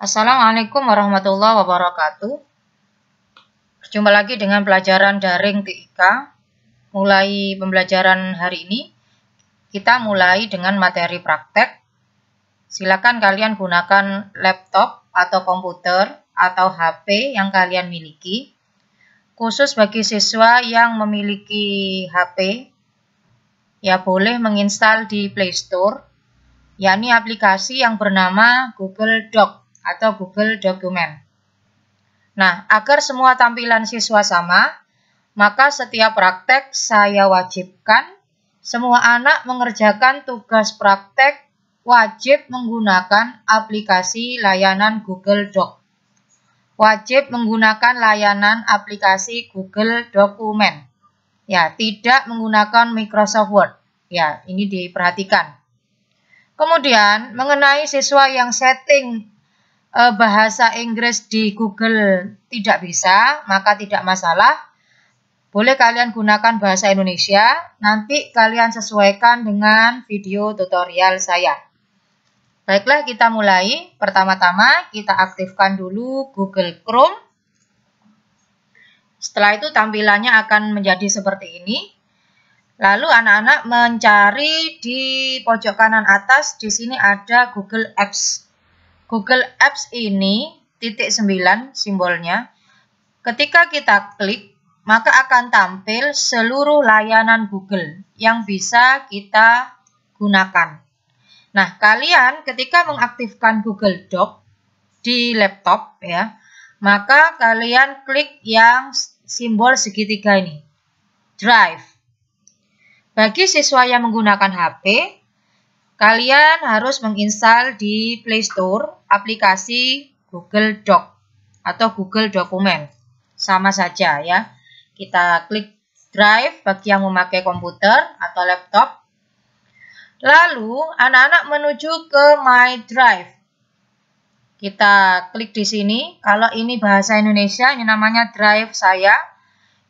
Assalamualaikum warahmatullahi wabarakatuh. Berjumpa lagi dengan pelajaran daring TIK. Mulai pembelajaran hari ini, kita mulai dengan materi praktek. Silakan kalian gunakan laptop atau komputer atau HP yang kalian miliki. Khusus bagi siswa yang memiliki HP, ya boleh menginstal di Play Store, yakni aplikasi yang bernama Google Doc atau Google Dokumen. Nah, agar semua tampilan siswa sama, maka setiap praktek saya wajibkan semua anak mengerjakan tugas praktek wajib menggunakan aplikasi layanan Google Doc. Wajib menggunakan layanan aplikasi Google Dokumen. Ya, tidak menggunakan Microsoft Word. Ya, ini diperhatikan. Kemudian, mengenai siswa yang setting bahasa Inggris di Google tidak bisa, maka tidak masalah. Boleh kalian gunakan bahasa Indonesia, nanti kalian sesuaikan dengan video tutorial saya. Baiklah, kita mulai. Pertama-tama kita aktifkan dulu Google Chrome. Setelah itu tampilannya akan menjadi seperti ini. Lalu anak-anak mencari di pojok kanan atas, di sini ada Google Apps. Google Apps ini .9 simbolnya. Ketika kita klik, maka akan tampil seluruh layanan Google yang bisa kita gunakan. Nah, kalian ketika mengaktifkan Google Doc di laptop ya, maka kalian klik yang simbol segitiga ini, Drive. Bagi siswa yang menggunakan HP, kalian harus menginstal di Play Store aplikasi Google Doc atau Google Dokumen. Sama saja ya. Kita klik Drive bagi yang memakai komputer atau laptop. Lalu anak-anak menuju ke My Drive. Kita klik di sini. Kalau ini bahasa Indonesia, ini namanya Drive saya.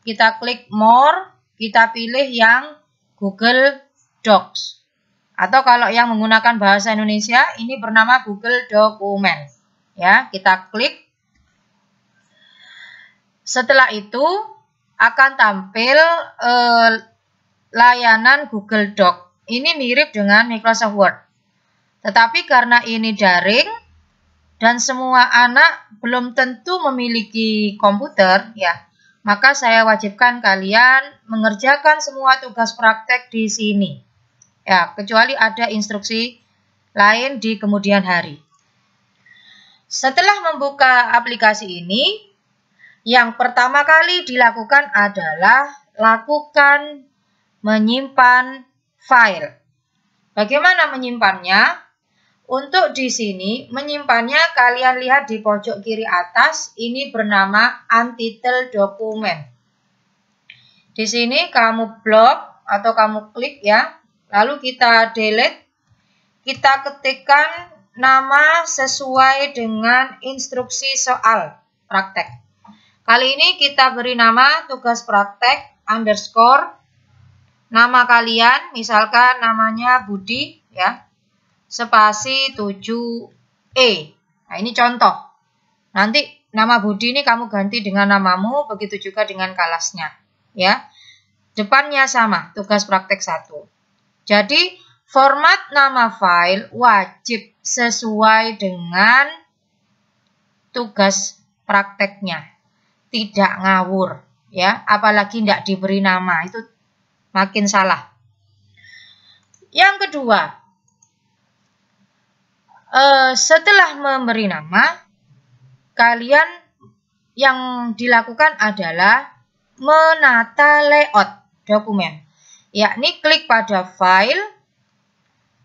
Kita klik More, kita pilih yang Google Docs. Atau kalau yang menggunakan bahasa Indonesia, ini bernama Google Dokumen. Ya, kita klik. Setelah itu akan tampil layanan Google Doc. Ini mirip dengan Microsoft Word. Tetapi karena ini daring dan semua anak belum tentu memiliki komputer, ya, maka saya wajibkan kalian mengerjakan semua tugas praktek di sini. Ya, kecuali ada instruksi lain di kemudian hari. Setelah membuka aplikasi ini, yang pertama kali dilakukan adalah lakukan menyimpan file. Bagaimana menyimpannya? Untuk di sini, menyimpannya kalian lihat di pojok kiri atas, ini bernama Untitled Document. Di sini kamu blok atau kamu klik ya. Lalu kita delete, kita ketikkan nama sesuai dengan instruksi soal praktek. Kali ini kita beri nama tugas praktek underscore nama kalian, misalkan namanya Budi ya, spasi 7E. Nah, ini contoh. Nanti nama Budi ini kamu ganti dengan namamu, begitu juga dengan kelasnya ya. Depannya sama, tugas praktek 1. Jadi, format nama file wajib sesuai dengan tugas prakteknya. Tidak ngawur, ya. Apalagi tidak diberi nama, itu makin salah. Yang kedua, setelah memberi nama, kalian yang dilakukan adalah menata layout dokumen. Yakni klik pada file,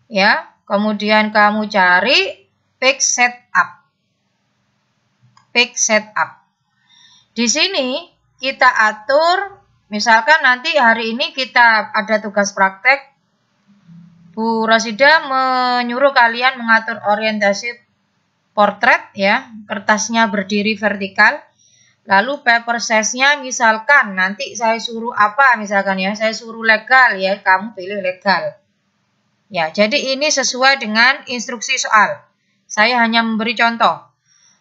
ya, kemudian kamu cari page setup. Page setup. Di sini kita atur, misalkan nanti hari ini kita ada tugas praktek, Bu Rosida menyuruh kalian mengatur orientasi portrait, ya, kertasnya berdiri vertikal. Lalu paper size-nya misalkan nanti saya suruh apa, misalkan ya, saya suruh legal ya, kamu pilih legal. Ya, jadi ini sesuai dengan instruksi soal. Saya hanya memberi contoh.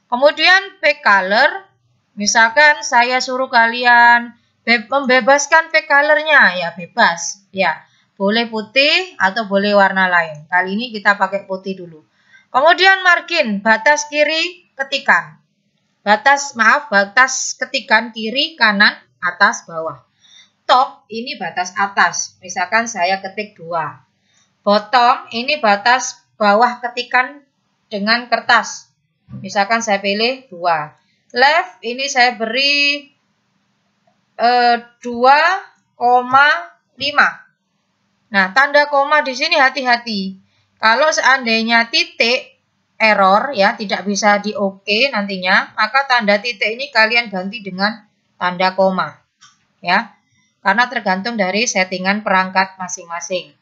Kemudian pick color, misalkan saya suruh kalian membebaskan pick colornya, ya bebas. Ya, boleh putih atau boleh warna lain. Kali ini kita pakai putih dulu. Kemudian margin, batas kiri ketikan. Batas ketikan kiri, kanan, atas, bawah. Top ini batas atas. Misalkan saya ketik 2. Bottom ini batas bawah ketikan dengan kertas. Misalkan saya pilih 2. Left ini saya beri 2,5. Nah, tanda koma di sini hati-hati. Kalau seandainya titik error ya tidak bisa di OK nantinya, maka tanda titik ini kalian ganti dengan tanda koma. Ya. Karena tergantung dari settingan perangkat masing-masing.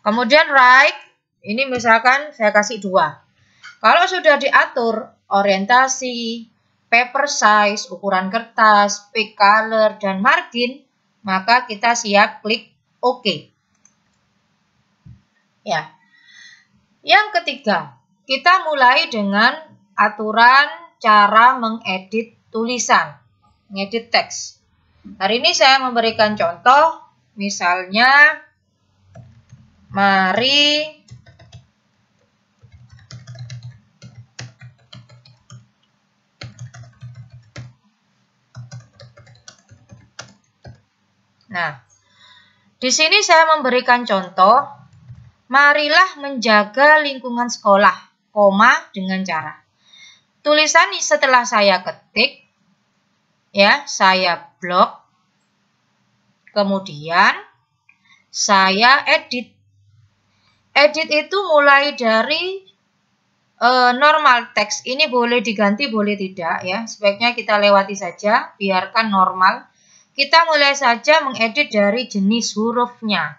Kemudian right, ini misalkan saya kasih 2. Kalau sudah diatur orientasi, paper size, ukuran kertas, pick color, dan margin, maka kita siap klik OK. Ya. Yang ketiga, kita mulai dengan aturan cara mengedit tulisan, mengedit teks. Hari ini saya memberikan contoh, misalnya, mari Nah, di sini saya memberikan contoh, marilah menjaga lingkungan sekolah, koma dengan cara. Tulisan setelah saya ketik, ya, saya blok, kemudian saya edit. Edit itu mulai dari normal teks. Ini boleh diganti, boleh tidak ya. Sebaiknya kita lewati saja, biarkan normal. Kita mulai saja mengedit dari jenis hurufnya.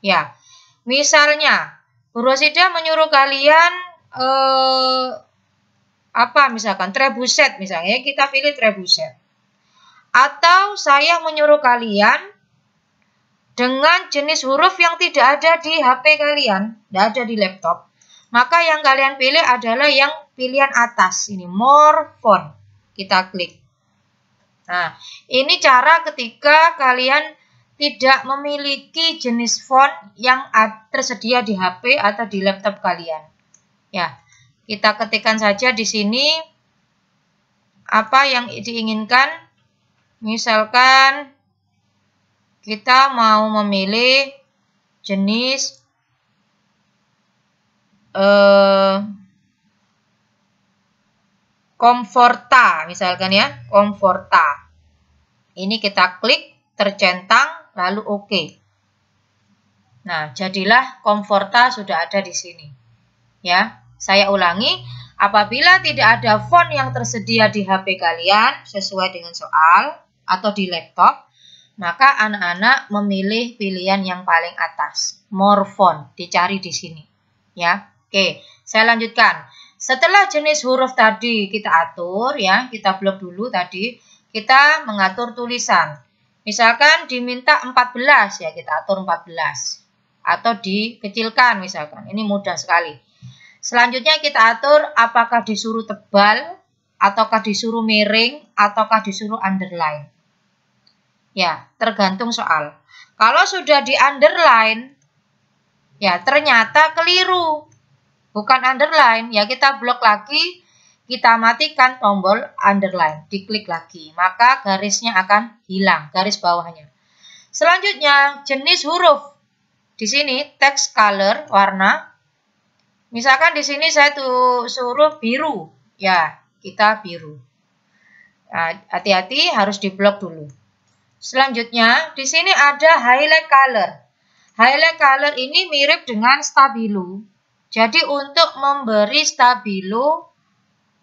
Ya, misalnya Bu Rosida menyuruh kalian misalkan trebuchet misalnya, kita pilih trebuchet. Atau saya menyuruh kalian dengan jenis huruf yang tidak ada di HP kalian, tidak ada di laptop. Maka yang kalian pilih adalah yang pilihan atas. Ini more font. Kita klik. Nah, ini cara ketika kalian tidak memiliki jenis font yang tersedia di HP atau di laptop kalian. Ya, kita ketikkan saja di sini apa yang diinginkan. Misalkan kita mau memilih jenis Comforta, misalkan ya, Comforta. Ini kita klik, tercentang, lalu OK. Nah, jadilah Comforta sudah ada di sini. Ya, saya ulangi, apabila tidak ada font yang tersedia di HP kalian sesuai dengan soal atau di laptop, maka anak-anak memilih pilihan yang paling atas, more font, dicari di sini. Ya, oke, saya lanjutkan. Setelah jenis huruf tadi kita atur, ya, kita blok dulu tadi, kita mengatur tulisan. Misalkan diminta 14, ya kita atur 14. Atau dikecilkan misalkan, ini mudah sekali. Selanjutnya kita atur apakah disuruh tebal, ataukah disuruh miring, ataukah disuruh underline. Ya, tergantung soal. Kalau sudah di underline, ya ternyata keliru. Bukan underline, ya kita blok lagi, kita matikan tombol underline, diklik lagi. Maka garisnya akan hilang, garis bawahnya. Selanjutnya, jenis huruf. Di sini text color, warna. Misalkan di sini saya suruh biru, ya kita biru. Hati-hati, harus diblok dulu. Selanjutnya, di sini ada highlight color. Highlight color ini mirip dengan stabilo. Jadi untuk memberi stabilo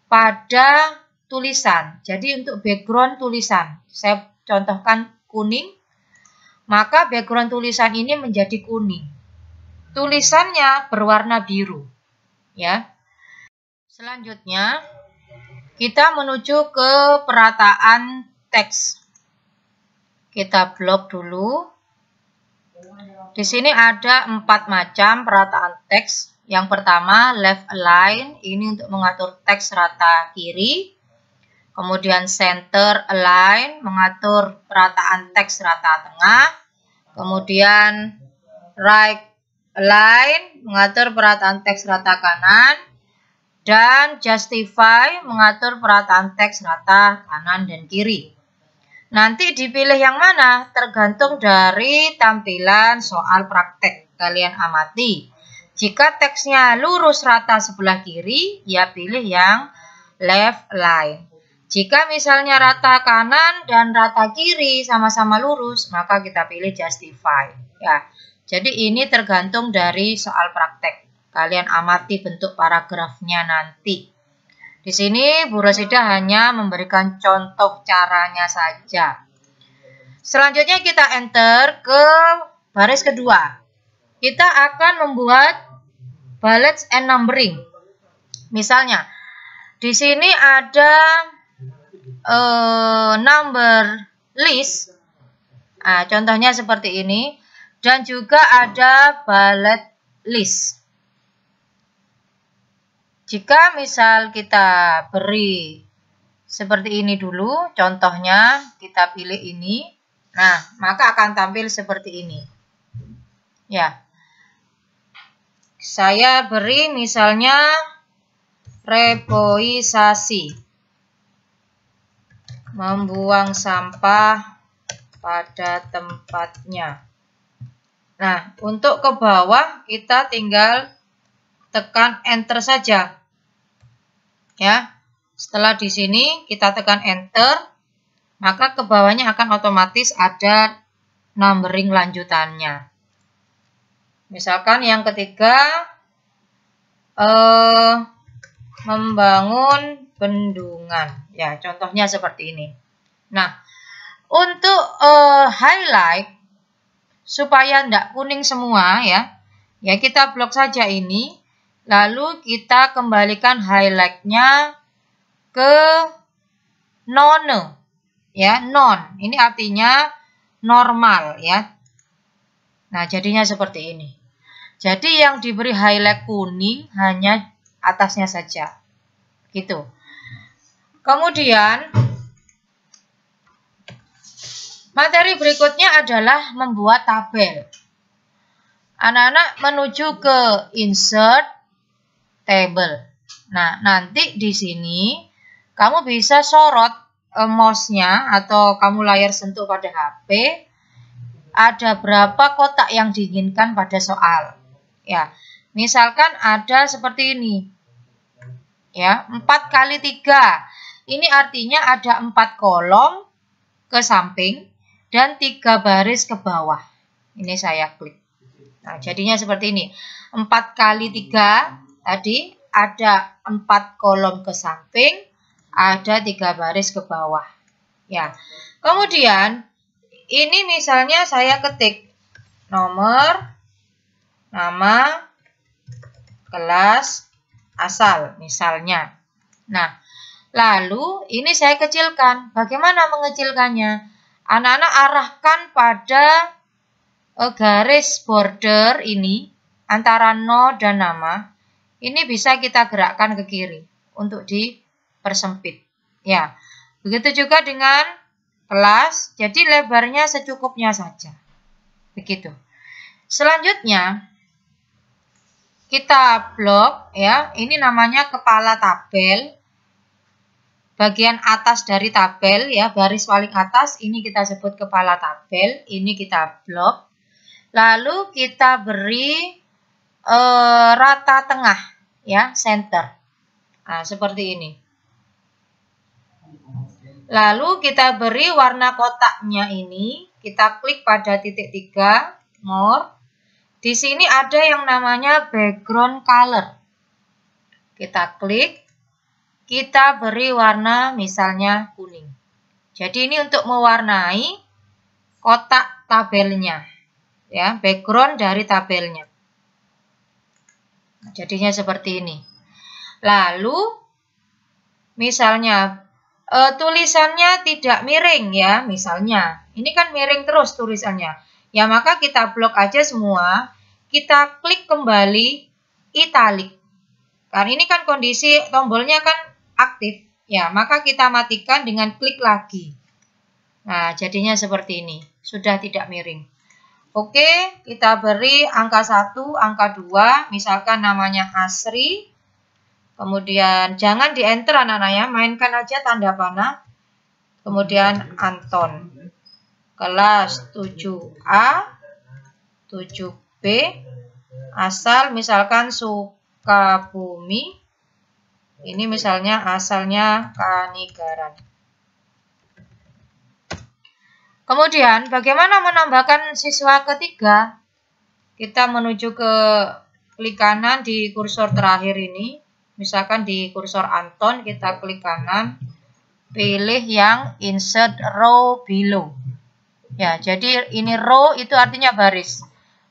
pada tulisan. Jadi untuk background tulisan, saya contohkan kuning, maka background tulisan ini menjadi kuning. Tulisannya berwarna biru. Ya. Selanjutnya, kita menuju ke perataan teks. Kita blok dulu. Di sini ada 4 macam perataan teks. Yang pertama, left align, ini untuk mengatur teks rata kiri. Kemudian center align, mengatur perataan teks rata tengah. Kemudian right align, mengatur perataan teks rata kanan. Dan justify, mengatur perataan teks rata kanan dan kiri. Nanti dipilih yang mana? Tergantung dari tampilan soal praktek. Kalian amati. Jika teksnya lurus rata sebelah kiri, ya pilih yang left align. Jika misalnya rata kanan dan rata kiri sama-sama lurus, maka kita pilih justify. Ya, jadi ini tergantung dari soal praktek. Kalian amati bentuk paragrafnya nanti. Di sini Bu Rosida hanya memberikan contoh caranya saja. Selanjutnya kita enter ke baris kedua. Kita akan membuat bullets and numbering. Misalnya, di sini ada number list. Nah, contohnya seperti ini. Dan juga ada bullet list. Jika misal kita beri seperti ini dulu, contohnya kita pilih ini, nah maka akan tampil seperti ini. Ya, saya beri misalnya reboisasi, membuang sampah pada tempatnya. Nah, untuk ke bawah kita tinggal tekan enter saja. Ya, setelah di sini kita tekan enter, maka ke bawahnya akan otomatis ada numbering lanjutannya. Misalkan yang ketiga, membangun bendungan. Ya, contohnya seperti ini. Nah, untuk highlight supaya tidak kuning semua ya, ya kita blok saja ini. Lalu kita kembalikan highlight-nya ke none, ya, non. Ini artinya normal, ya. Nah, jadinya seperti ini. Jadi yang diberi highlight kuning hanya atasnya saja, gitu. Kemudian materi berikutnya adalah membuat tabel. Anak-anak menuju ke insert table. Nah, nanti di sini kamu bisa sorot mouse-nya atau kamu layar sentuh pada HP. Ada berapa kotak yang diinginkan pada soal. Ya, misalkan ada seperti ini. Ya, 4 kali 3. Ini artinya ada 4 kolom ke samping dan 3 baris ke bawah. Ini saya klik. Nah, jadinya seperti ini. 4 kali 3. Tadi ada 4 kolom ke samping, ada 3 baris ke bawah. Ya. Kemudian ini misalnya saya ketik nomor, nama, kelas, asal misalnya. Nah, lalu ini saya kecilkan. Bagaimana mengecilkannya? Anak-anak arahkan pada garis border ini antara no dan nama. Ini bisa kita gerakkan ke kiri untuk dipersempit. Ya, begitu juga dengan kelas. Jadi lebarnya secukupnya saja. Begitu. Selanjutnya kita blok, ya. Ini namanya kepala tabel. Bagian atas dari tabel, ya, baris paling atas ini kita sebut kepala tabel. Ini kita blok. Lalu kita beri rata tengah, ya, center. Nah, seperti ini. Lalu kita beri warna kotaknya ini, kita klik pada titik 3, more. Di sini ada yang namanya background color. Kita klik, kita beri warna misalnya kuning. Jadi ini untuk mewarnai kotak tabelnya, ya, background dari tabelnya. Jadinya seperti ini. Lalu misalnya tulisannya tidak miring, ya, misalnya. Ini kan miring terus tulisannya. Ya, maka kita blok aja semua. Kita klik kembali italik. Karena ini kan kondisi tombolnya kan aktif, ya, maka kita matikan dengan klik lagi. Nah, jadinya seperti ini, sudah tidak miring. Oke, kita beri angka 1, angka 2, misalkan namanya Asri. Kemudian jangan di enter anak-anak ya, mainkan aja tanda panah. Kemudian Anton. Kelas 7A, 7B, asal misalkan Sukabumi. Ini misalnya asalnya Kanigaran. Kemudian bagaimana menambahkan siswa ketiga? Kita menuju ke klik kanan di kursor terakhir ini. Misalkan di kursor Anton kita klik kanan. Pilih yang insert row below. Ya, jadi ini row itu artinya baris.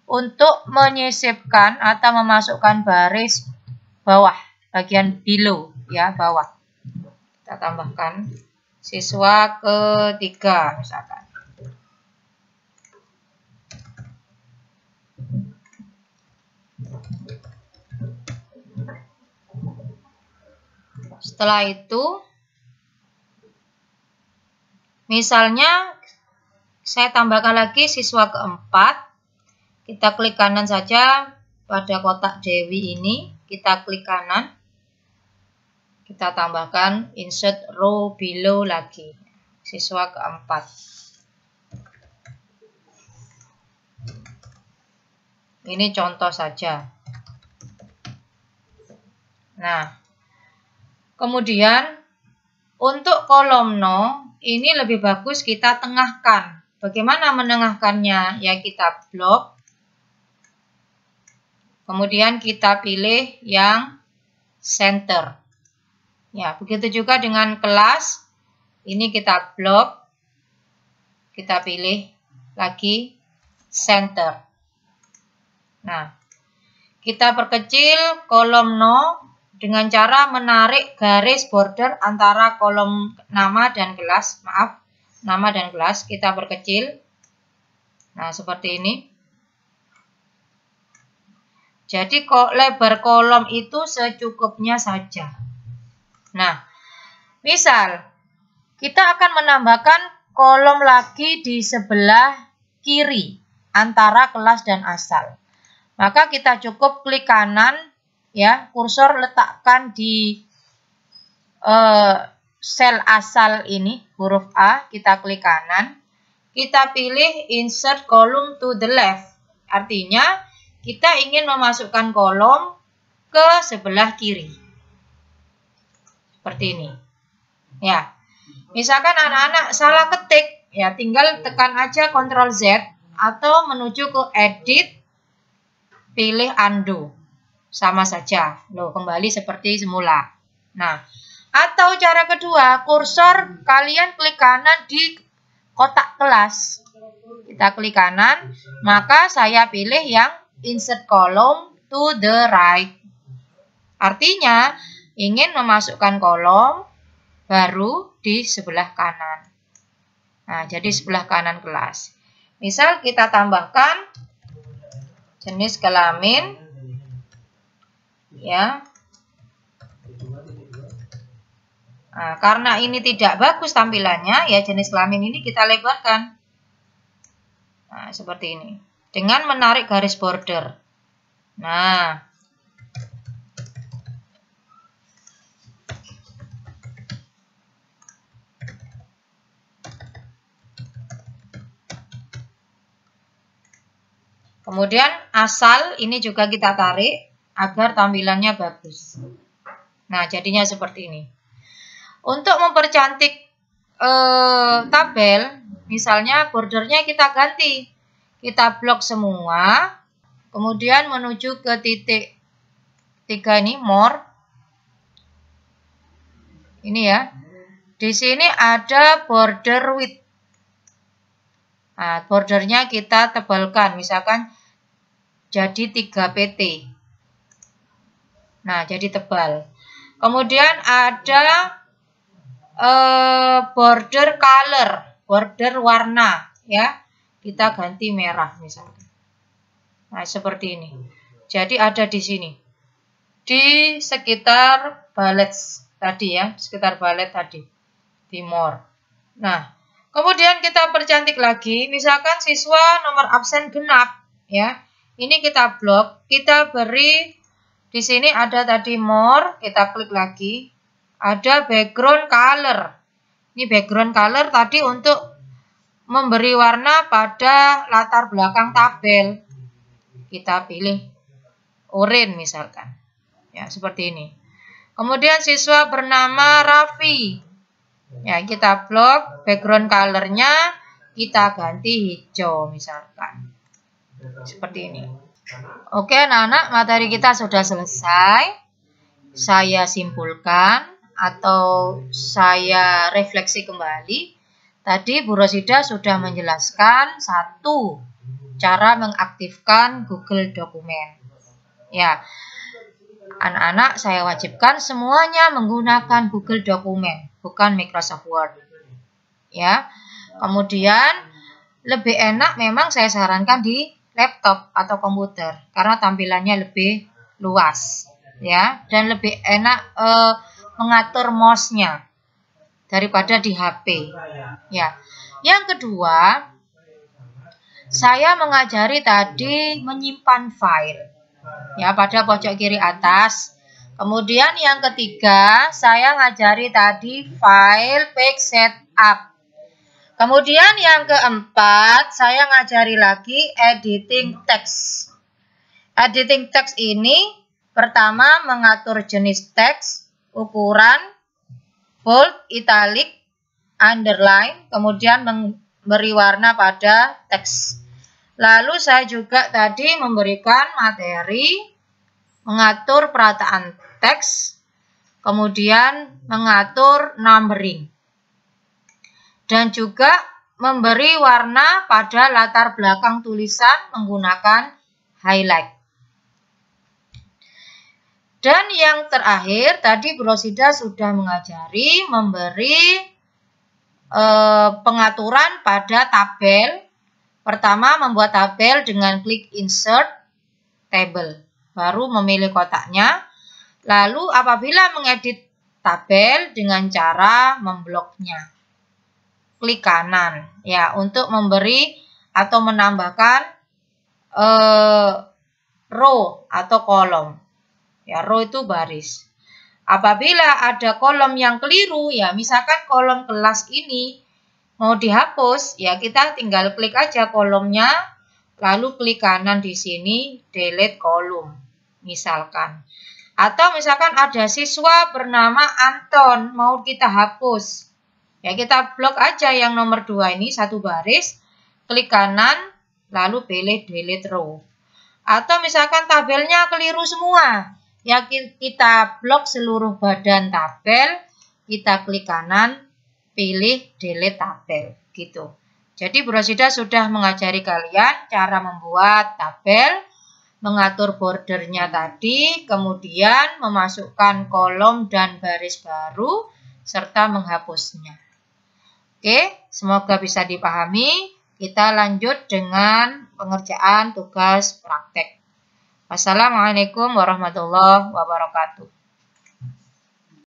Untuk menyisipkan atau memasukkan baris bawah, bagian below ya, bawah. Kita tambahkan siswa ketiga misalkan. Setelah itu, misalnya saya tambahkan lagi siswa keempat. Kita klik kanan saja pada kotak Dewi ini. Kita klik kanan. Kita tambahkan insert row below lagi. Siswa keempat. Ini contoh saja. Nah, kemudian untuk kolom no, ini lebih bagus kita tengahkan. Bagaimana menengahkannya? Ya kita blok. Kemudian kita pilih yang center. Ya, begitu juga dengan kelas. Ini kita blok. Kita pilih lagi center. Nah, kita perkecil kolom no dengan cara menarik garis border antara kolom nama dan kelas. Maaf, nama dan kelas kita perkecil. Nah, seperti ini. Jadi lebar kolom itu secukupnya saja. Nah, misal kita akan menambahkan kolom lagi di sebelah kiri antara kelas dan asal. Maka kita cukup klik kanan ya, kursor letakkan di sel asal ini, huruf A, kita klik kanan. Kita pilih insert column to the left. Artinya kita ingin memasukkan kolom ke sebelah kiri. Seperti ini. Ya. Misalkan anak-anak salah ketik, ya tinggal tekan aja Ctrl Z atau menuju ke edit, pilih undo. Sama saja. Loh, kembali seperti semula. Nah, atau cara kedua, kursor kalian klik kanan di kotak kelas. Kita klik kanan, maka saya pilih yang insert column to the right. Artinya, ingin memasukkan kolom baru di sebelah kanan. Nah, jadi sebelah kanan kelas. Misal kita tambahkan jenis kelamin. Ya. Nah, karena ini tidak bagus tampilannya, ya jenis kelamin ini kita lebarkan. Nah, seperti ini. Dengan menarik garis border. Nah. Kemudian asal ini juga kita tarik agar tampilannya bagus. Nah, jadinya seperti ini. Untuk mempercantik tabel, misalnya bordernya kita ganti. Kita blok semua, kemudian menuju ke titik 3 ini, more. Ini ya. Di sini ada border width. Nah, bordernya kita tebalkan, misalkan jadi 3 pt. Nah, jadi tebal. Kemudian ada border color, border warna, ya. Kita ganti merah misalkan. Nah, seperti ini. Jadi ada di sini. di sekitar balet tadi ya, sekitar balet tadi, di more. Nah, kemudian kita percantik lagi, misalkan siswa nomor absen genap, ya. Ini kita blok, kita beri di sini ada tadi more, kita klik lagi, ada background color. Ini background color tadi untuk memberi warna pada latar belakang tabel. Kita pilih oranye misalkan. Ya, seperti ini. Kemudian siswa bernama Raffi. Ya, kita blok background colornya, kita ganti hijau misalkan. Seperti ini. Oke, anak-anak, materi kita sudah selesai. Saya simpulkan atau saya refleksi kembali. Tadi Bu Rosida sudah menjelaskan satu cara mengaktifkan Google Dokumen. Ya, anak-anak saya wajibkan semuanya menggunakan Google Dokumen, bukan Microsoft Word. Ya, kemudian lebih enak memang saya sarankan di laptop atau komputer karena tampilannya lebih luas, ya, dan lebih enak mengatur mouse-nya daripada di HP. Ya, yang kedua, saya mengajari tadi menyimpan file. Ya, pada pojok kiri atas. Kemudian yang ketiga, saya ngajari tadi file page setup. Kemudian yang keempat, saya ngajari lagi editing text. Editing text ini pertama mengatur jenis teks, ukuran, bold, italic, underline, kemudian memberi warna pada teks. Lalu saya juga tadi memberikan materi mengatur perataan teks, kemudian mengatur numbering, dan juga memberi warna pada latar belakang tulisan menggunakan highlight. Dan yang terakhir, tadi Bu Rosida sudah mengajari memberi pengaturan pada tabel. Pertama, membuat tabel dengan klik Insert Table. Baru memilih kotaknya. Lalu apabila mengedit tabel dengan cara membloknya. Klik kanan ya untuk memberi atau menambahkan row atau kolom. Ya, row itu baris. Apabila ada kolom yang keliru, ya misalkan kolom kelas ini mau dihapus, ya kita tinggal klik aja kolomnya, lalu klik kanan di sini, delete kolom, misalkan. Atau misalkan ada siswa bernama Anton, mau kita hapus. Ya kita blok aja yang nomor 2 ini, satu baris, klik kanan, lalu pilih delete row. Atau misalkan tabelnya keliru semua, ya kita blok seluruh badan tabel, kita klik kanan, pilih delete tabel gitu. Jadi Bu Rosida sudah mengajari kalian cara membuat tabel, mengatur bordernya tadi, kemudian memasukkan kolom dan baris baru, serta menghapusnya. Oke, semoga bisa dipahami. Kita lanjut dengan pengerjaan tugas praktek. Wassalamualaikum warahmatullahi wabarakatuh.